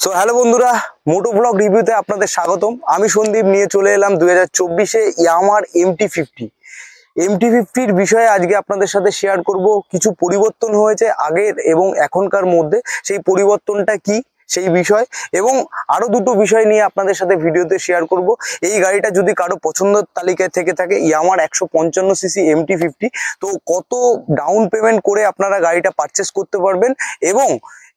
So hello বন্ধুরা, মোটো blog রিভিউতে আপনাদের স্বাগতম। আমি সন্দীপ নিয়ে চলে এলাম 2024-এ ইয়ামাহার MT50 বিষয়ে আজকে আপনাদের সাথে শেয়ার করব। কিছু পরিবর্তন হয়েছে আগের এবং এখনকার মধ্যে, সেই পরিবর্তনটা কি সেই বিষয় এবং আরো দুটো বিষয় নিয়ে আপনাদের সাথে ভিডিওতে শেয়ার করব। এই গাড়িটা যদি কারো পছন্দের তালিকায় থেকে থাকে ইয়ামাহার 155cc MT50, তো কত ডাউন পেমেন্ট করে আপনারা গাড়িটা পারচেস করতে পারবেন এবং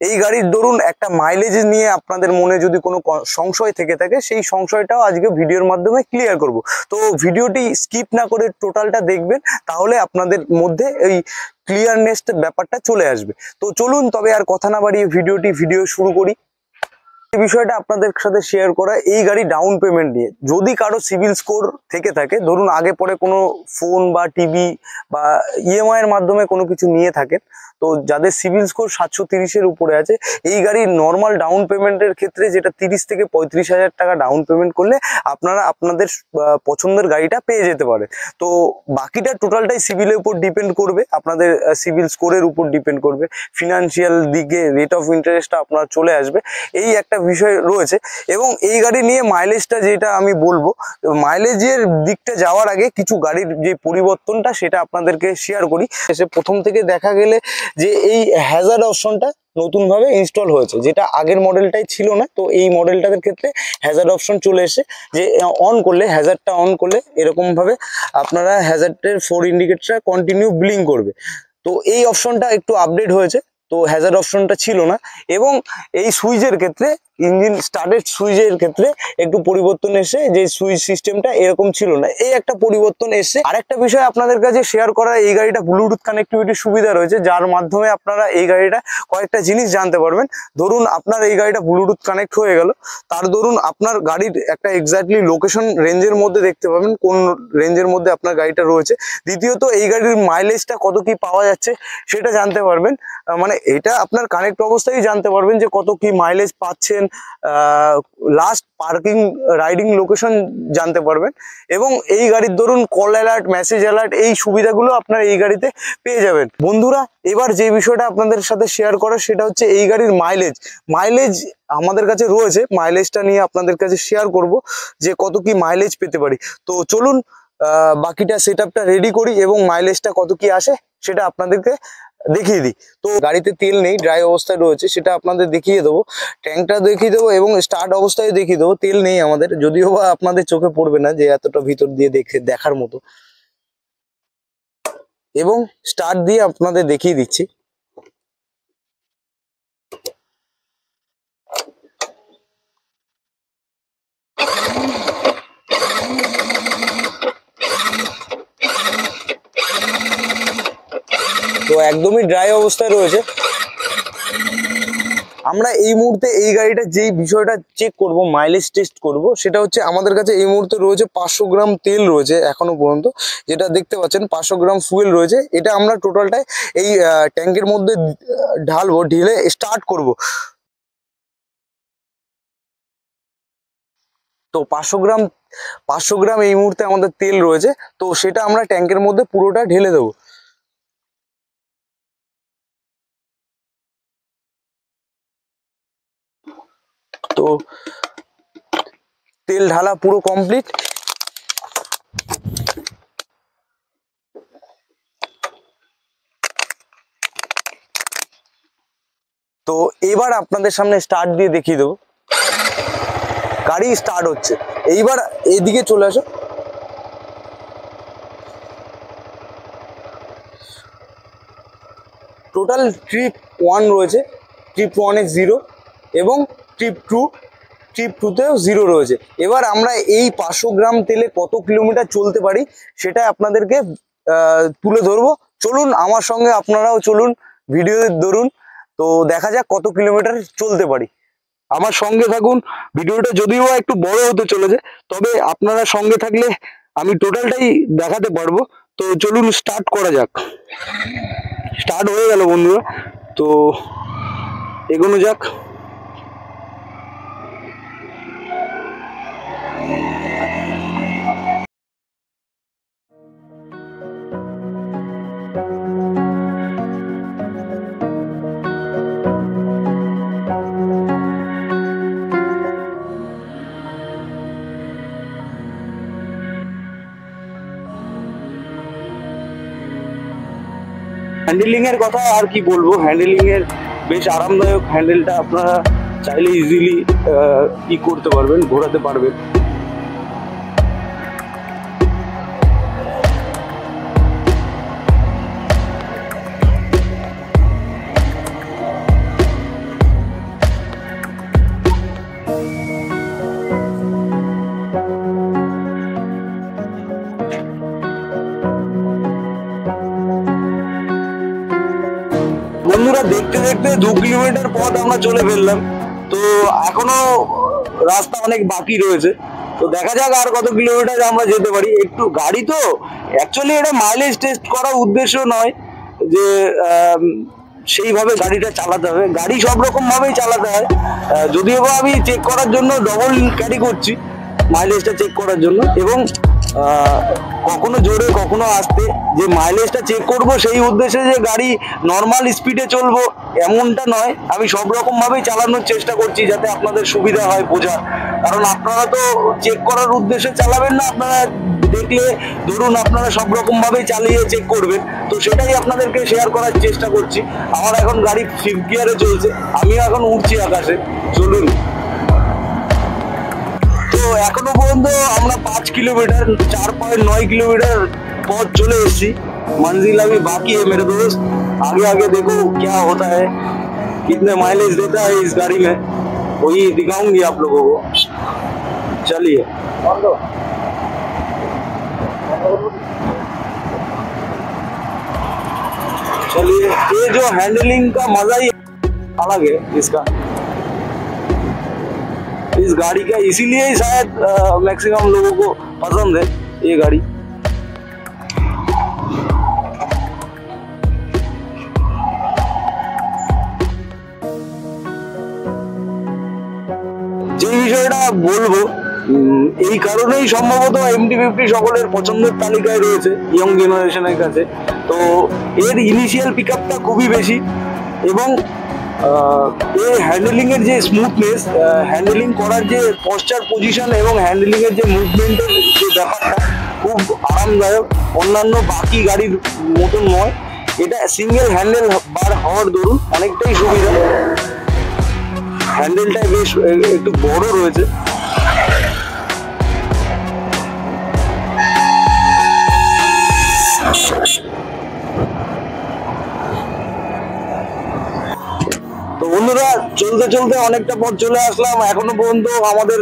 এই গাড়ির ধরুন একটা মাইলেজ নিয়ে আপনাদের মনে যদি কোনো সংশয় থেকে থাকে, সেই সংশয়টাও আজকে ভিডিওর মাধ্যমে ক্লিয়ার করব। তো ভিডিওটি স্কিপ না করে টোটালটা দেখবেন, তাহলে আপনাদের মধ্যে এই ক্লিয়ারনেস ব্যাপারটা চলে আসবে। তো চলুন তবে আর কথা না বাড়িয়ে ভিডিও শুরু করি। এই বিষয়টা আপনাদের সাথে শেয়ার করা এই গাড়ি ডাউন পেমেন্ট নিয়ে। যদি কারো সিভিল স্কোর থেকে থাকে, ধরুন আগে পরে কোনো ফোন বা টিভি বা ইএমআই এর মাধ্যমে কোনো কিছু নিয়ে থাকেন, তো যাদের সিভিল স্কোর 730-এর উপরে আছে, এই গাড়ির নর্মাল ডাউন পেমেন্টের ক্ষেত্রে যেটা 30 থেকে 35,000 টাকা ডাউন পেমেন্ট করলে আপনারা আপনাদের পছন্দের গাড়িটা পেয়ে যেতে পারে। তো বাকিটা টোটালটাই সিভিলের উপর ডিপেন্ড করবে, আপনাদের সিভিল স্কোরের উপর ডিপেন্ড করবে, ফিনান্সিয়াল দিকে রেট অফ ইন্টারেস্টটা আপনার চলে আসবে, এই একটা বিষয় রয়েছে। এবং এই গাড়ি নিয়ে মাইলেজটা যেটা আমি বলবো, মাইলেজের দিকটা যাওয়ার আগে কিছু গাড়ির যে পরিবর্তনটা সেটা আপনাদেরকে শেয়ার করি। এসে প্রথম থেকে দেখা গেলে যে এই হ্যাজার্ড অপশনটা নতুনভাবে ইনস্টল হয়েছে, যেটা আগের মডেলটাই ছিল না। তো এই মডেলটার ক্ষেত্রে হ্যাজার্ড অপশন চলে এসে যে অন করলে, হ্যাজার্ডটা অন করলে এরকমভাবে আপনারা হ্যাজার্ডের 4 ইন্ডিকেটরটা কন্টিনিউ ব্লিং করবে। তো এই অপশনটা একটু আপডেট হয়েছে, তো হ্যাজার্ড অপশনটা ছিল না। এবং এই সুইচের ক্ষেত্রে, ইঞ্জিন স্টার্টের সুইচের ক্ষেত্রে একটু পরিবর্তন এসে, যে সুইচ সিস্টেমটা এরকম ছিল না, এই একটা পরিবর্তন এসে। আরেকটা বিষয় আপনাদের কাছে শেয়ার করা, এই গাড়িটা ব্লুটুথ কানেক্টিভিটির সুবিধা রয়েছে, যার মাধ্যমে আপনারা এই গাড়িটা কয়েকটা জিনিস জানতে পারবেন। ধরুন আপনার এই গাড়িটা ব্লুটুথ কানেক্ট হয়ে গেল, তার ধরুন আপনার গাড়ির একটা এক্স্যাক্টলি লোকেশন রেঞ্জের মধ্যে দেখতে পাবেন, কোন রেঞ্জের মধ্যে আপনার গাড়িটা রয়েছে। দ্বিতীয়ত এই গাড়ির মাইলেজটা কত কি পাওয়া যাচ্ছে সেটা জানতে পারবেন, মানে এটা আপনার কানেক্ট অবস্থায় জানতে পারবেন যে কত কি মাইলেজ পাচ্ছেন, লাস্ট পার্কিং রাইডিং লোকেশন জানতে পারবেন। এবং এই গাড়ির ধরুন কল অ্যালার্ট, মেসেজ অ্যালার্ট, এই সুবিধাগুলো আপনারা এই গাড়িতে পেয়ে যাবেন। বন্ধুরা, এবার যে বিষয়টা আপনাদের সাথে শেয়ার করা সেটা হচ্ছে এই গাড়ির মাইলেজ আমাদের কাছে রয়েছে, মাইলেজটা নিয়ে আপনাদের কাছে শেয়ার করব যে কত কি মাইলেজ পেতে পারি। তো চলুন বাকিটা সেটআপটা রেডি করি এবং মাইলেজটা কত কি আসে সেটা আপনাদেরকে দেখিয়ে দিই। তো গাড়িতে তেল নেই, ড্রাই অবস্থায় রয়েছে, সেটা আপনাদের দেখিয়ে দেবো। ট্যাঙ্কটা দেখিয়ে দেবো এবং স্টার্ট অবস্থায় দেখিয়ে দেবো। তেল নেই আমাদের, যদিও বা আপনাদের চোখে পড়বে না যে এতটা ভিতর দিয়ে দেখার মতো। এবং স্টার্ট দিয়ে আপনাদের দেখিয়ে দিচ্ছি। তো একদমই ড্রাই অবস্থায় রয়েছে। আমরা এই মুহূর্তে এই গাড়িটা যেই বিষয়টা চেক করব, মাইলেজ টেস্ট করব, সেটা হচ্ছে আমাদের কাছে এই মুহূর্তে রয়েছে 500 গ্রাম তেল রয়েছে এখনো পর্যন্ত, যেটা দেখতে পাচ্ছেন 500 গ্রাম ফুয়েল রয়েছে। এটা আমরা টোটালটাই এই ট্যাঙ্কের মধ্যে ঢালবো, ঢেলে স্টার্ট করব। তো 500 গ্রাম এই মুহূর্তে আমাদের তেল রয়েছে, তো সেটা আমরা ট্যাঙ্কের মধ্যে পুরোটা ঢেলে দেবো। তো তেল ঢালা পুরো কমপ্লিট। তো এবার আপনাদের সামনে স্টার্ট দিয়ে দেখিয়ে দেবো, গাড়ি স্টার্ট হচ্ছে। এইবার এইদিকে চলে আসো। টোটাল ট্রিপ 1 রয়েছে, ট্রিপ 1-এ 0 এবং ট্রিপ 2তেও 0 রয়েছে। এবার আমরা এই 500 গ্রাম তেলে কত কিলোমিটার চলতে পারি সেটা আপনাদেরকে তুলে ধরবো। চলুন আমার সঙ্গে আপনারাও চলুন, ভিডিও ধরুন, তো দেখা যাক কত কিলোমিটার চলতে পারি। আমার সঙ্গে থাকুন। ভিডিওটা যদিও একটু বড় হতে চলেছে, তবে আপনারা সঙ্গে থাকলে আমি টোটালটাই দেখাতে পারবো। তো চলুন স্টার্ট করা যাক। স্টার্ট হয়ে গেল বন্ধুরা, তো এগোনো যাক। হ্যান্ডেলিং এর কথা আর কি বলবো, হ্যান্ডেলিং এর বেশ আরামদায়ক। হ্যান্ডেলটা আপনারা চাইলে ইজিলি কি করতে পারবেন, ঘোরাতে পারবেন। বন্ধুরা, দেখতে দেখতে 2 কিলোমিটার পথ আমরা চলে ফেললাম। তো এখনো রাস্তা অনেক বাকি রয়েছে, তো দেখা যাক আর কত কিলোমিটার আমরা যেতে পারি। একটু গাড়ি তো অ্যাকচুয়ালি এটা মাইলেজ টেস্ট করার উদ্দেশ্য নয় যে সেইভাবে গাড়িটা চালাতে হবে, গাড়ি সব রকম ভাবেই চালাতে হয়। যদিও বা আমি চেক করার জন্য ডবল ক্যারি করছি, মাইলেজটা চেক করার জন্য, এবং কখনো জোরে কখনো আস্তে, যে মাইলেজটা চেক করব সেই উদ্দেশ্যে যে গাড়ি নর্মাল স্পিডে চলবো এমনটা নয়। আমি সব রকম ভাবেই চালানোর চেষ্টা করছি যাতে আপনাদের সুবিধা হয় বোঝা। কারণ আপনারা তো চেক করার উদ্দেশ্যে চালাবেন না, আপনারা দেখলে ধরুন আপনারা সব রকম ভাবেই চালিয়ে চেক করবেন, তো সেটাই আপনাদেরকে শেয়ার করার চেষ্টা করছি। আমার এখন গাড়ি 5th গিয়ারে চলছে, আমিও এখন উঠছি আকাশে। চলুন। তো এখনো পর্যন্ত আমরা 5 কিলোমিটার 4.9 किलोमीटर पहुंच चले एसी। मंजिल अभी बाकी है मेरे दोस्त, आगे आगे देखो क्या होता है, कितने माइलेज देता है इस गाड़ी में, वही दिखाऊंगी आप लोगों को। चलिए। चलिए, ये जो हैंडलिंग का मजा ही अलग है इसका, इस गाड़ी का, इसीलिए ही शायद मैक्सिमम लोगों को पसंद है ये गाड़ी। যে বিষয়টা বলবো, এই কারণেই সম্ভবত MT-50 সকলের পছন্দের তালিকায় রয়েছে ইয়ং জেনারেশনের কাছে। তো এর ইনিশিয়াল পিকআপটা খুবই বেশি, এবং এই হ্যান্ডেলিং এর যে স্মুথনেস, হ্যান্ডেলিং করার যে পশ্চার পজিশন এবং হ্যান্ডেলিং এর যে মুভমেন্টের যে ব্যাপারটা খুব আরামদায়ক, অন্যান্য বাকি গাড়ির মতন নয়। এটা সিঙ্গেল হ্যান্ডেল বার হওয়ার দরুন অনেকটাই সুবিধা। হ্যান্ডেলটা বেশ একটু বড় রয়েছে। তো বন্ধুরা, চলতে চলতে অনেকটা পথ চলে আসলাম। এখনো পর্যন্ত আমাদের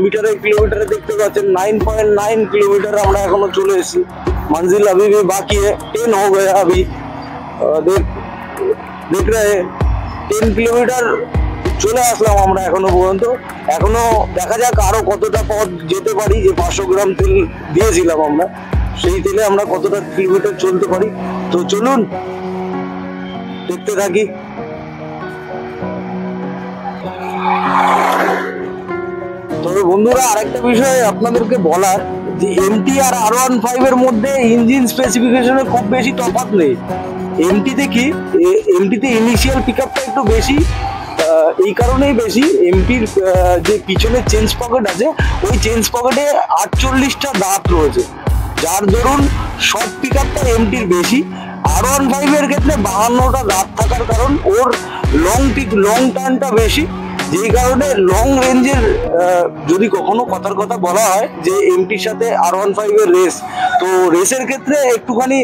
মিটারে কিলোমিটারে দেখতে পাচ্ছেন 9.9 किलोमीटर আমরা এখনো চলে এসেছি। मंजिल अभी भी बाकी है, 10 हो गया अभी। देख रहे हैं 10 किलोमीटर চলে আসলাম আমরা এখনো পর্যন্ত। এখনো দেখা যাক আরো কতটা পথ যেতে পারি। যে 500 গ্রাম তেল দিয়েছিলাম আমরা, সেই তেলে আমরা কতটা কিলোমিটার চলতে পারি। তো চলুন দেখতে থাকি। তবে বন্ধুরা, আরেকটা বিষয় আপনাদেরকে বলার, যে MT আর R15 এর মধ্যে ইঞ্জিন স্পেসিফিকেশনে খুব বেশি তফাৎ নেই। এমটিতে ইনিশিয়াল পিকআপটা একটু বেশি, এই কারণেই বেশি। এমটির যে পিছনে চেঞ্জ পকেট আছে, ওই চেঞ্জ পকেটে 48টা দাঁত রয়েছে, যার দরুন শর্ট পিকআপটা এমটির বেশি। R15 এর ক্ষেত্রে 52টা দাঁত থাকার কারণ ওর লং টার্নটা বেশি, যেই কারণে লং রেঞ্জের যদি কখনো কথার কথা বলা হয় যে এমটির সাথে R15 এর রেস, তো রেসের ক্ষেত্রে একটুখানি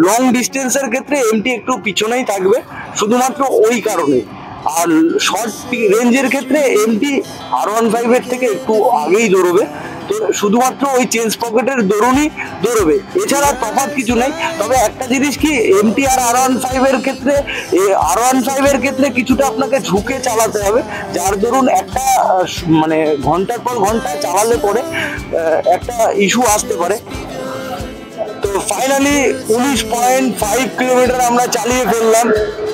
লং ডিস্টেন্সের ক্ষেত্রে এমটি একটু পিছনেই থাকবে, শুধুমাত্র ওই কারণে। আর শর্ট রেঞ্জের ক্ষেত্রে এমটি R15 এর থেকে একটু আগেই দৌড়বে, তো শুধুমাত্র ওই চেঞ্জ পকেটের দরুনই দৌড়বে, এছাড়া তফাৎ কিছু নেই। তবে একটা জিনিস কি, এমটি আর R15 এর ক্ষেত্রে কিছুটা আপনাকে ঝুঁকে চালাতে হবে, যার দরুন একটা মানে ঘন্টার পর ঘন্টা চালালে পরে একটা ইস্যু আসতে পারে। তো ফাইনালি 19.5 किलोमीटर আমরা চালিয়ে ফেললাম।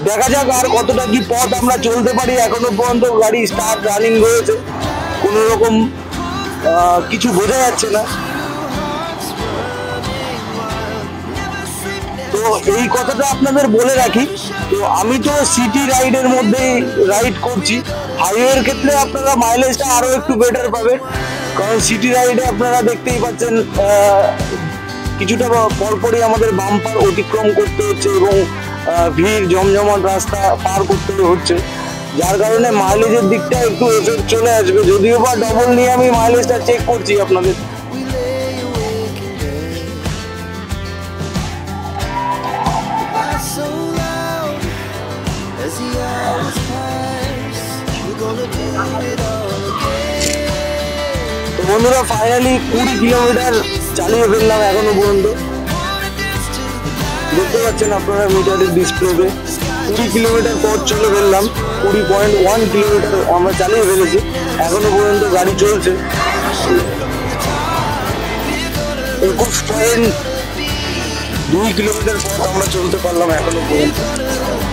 দেখা যাক আর কতটা কি পথ আমরা চলতে পারি। এখনো পর্যন্ত গাড়ি স্টার্ট রানিং রয়েছে, কোনো রকম কিছু বোঝা যাচ্ছে না। তো এই কথাটা আপনাদের বলে রাখি, তো আমি তো সিটি রাইডের মধ্যেই রাইড করছি। হাইওয়ের ক্ষেত্রে আপনারা মাইলেজটা আরো একটু বেটার পাবেন, কারণ সিটি রাইডে আপনারা দেখতেই পাচ্ছেন কিছুটা পরপরই আমাদের বাম্পার অতিক্রম করতে হচ্ছে এবং ভিড় জমজমাট রাস্তা পার করতে হচ্ছে, যার কারণে মাইলেজের দিকটা একটু এফেক্ট চলে আসবে। যদিও বা ডবল নিয়ে আমি মাইলেজটা চেক করছি আপনাদের। তো বন্ধুরা ফাইনালি 20 কিলোমিটার চালিয়ে ফেললাম এখনো পর্যন্ত। দেখতে পাচ্ছেন আপনারা মিটারের ডিসপ্লেতে 20 কিলোমিটার পথ চলে ফেললাম। 20.1 কিলোমিটার আমরা চালিয়ে ফেলেছি, এখনো পর্যন্ত গাড়ি চলছে। 21.2 কিলোমিটার পথ আমরা চলতে পারলাম এখনো পর্যন্ত।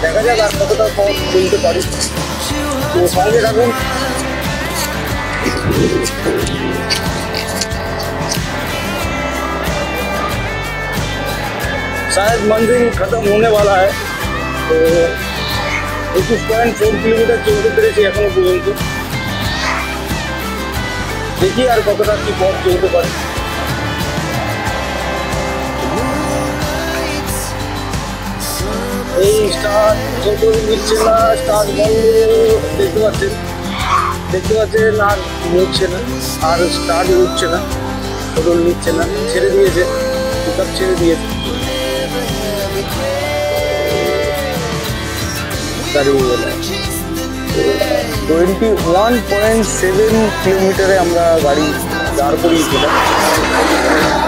দেখা যাক আর কতটা পথ চলতে পারি, তো সঙ্গে থাকুন। शायद मंजिल खत्म होने वाला है, तो 21.4 किलोमीटर चलते পেরেছি এখনো পর্যন্ত। দেখি আর কতটা কি পথ চলতে পারে। এই স্টার্ট যখন নিচ্ছে না, স্টার্ট বন্ধ দেখতে পাচ্ছেন না, নিচ্ছে না আর স্টার্ট উঠছে না, টোটাল নিচ্ছে না, ছেড়ে দিয়েছে, পিকআপ ছেড়ে দিয়েছে। 21.7 কিলোমিটারে আমরা গাড়ি দাঁড় করিয়েছিলাম,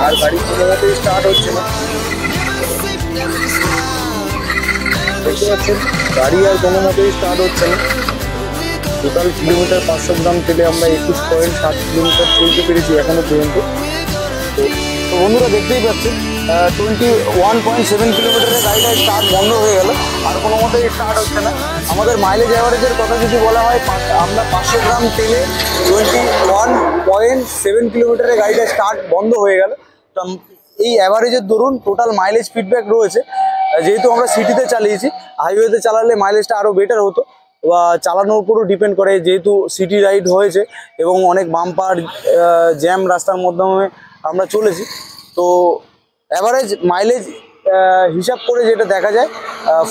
আর গাড়ি কোনো মতেই স্টার্ট হচ্ছে না। দেখতে পাচ্ছেন গাড়ি আর কোনো মতেই স্টার্ট হচ্ছে না। টোটাল কিলোমিটার 500 গ্রাম তেলে আমরা 21.7 কিলোমিটার চলতে পেরেছি এখনো পর্যন্ত। তো বন্ধুরা দেখতেই পাচ্ছেন 21.7 কিলোমিটারের গাড়িটা স্টার্ট বন্ধ হয়ে গেল, আর কোনো মতেই স্টার্ট হচ্ছে না। আমাদের মাইলেজ অ্যাভারেজের কথা যদি বলা হয়, আমরা 500 গ্রাম তেলে 21.7 কিলোমিটারের গাড়িটা স্টার্ট বন্ধ হয়ে গেল। তো এই অ্যাভারেজের দরুন টোটাল মাইলেজ ফিডব্যাক রয়েছে। যেহেতু আমরা সিটিতে চালিয়েছি, হাইওয়েতে চালালে মাইলেজটা আরও বেটার হতো, বা চালানোর উপরও ডিপেন্ড করে। যেহেতু সিটি রাইড হয়েছে এবং অনেক বাম্পার জ্যাম রাস্তার মাধ্যমে আমরা চলেছি, তো অ্যাভারেজ মাইলেজ হিসাব করে যেটা দেখা যায়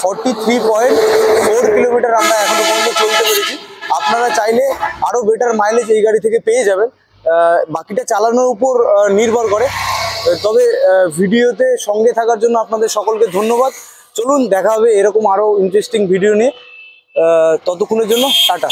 43.4 কিলোমিটার আমরা এখনো পর্যন্ত চলতে পেরেছি। আপনারা চাইলে আরও বেটার মাইলেজ এই গাড়ি থেকে পেয়ে যাবেন, বাকিটা চালানোর উপর নির্ভর করে। তবে ভিডিওতে সঙ্গে থাকার জন্য আপনাদের সকলকে ধন্যবাদ। চলুন দেখা হবে এরকম আরও ইন্টারেস্টিং ভিডিও নিয়ে, ততক্ষণের জন্য টাটা।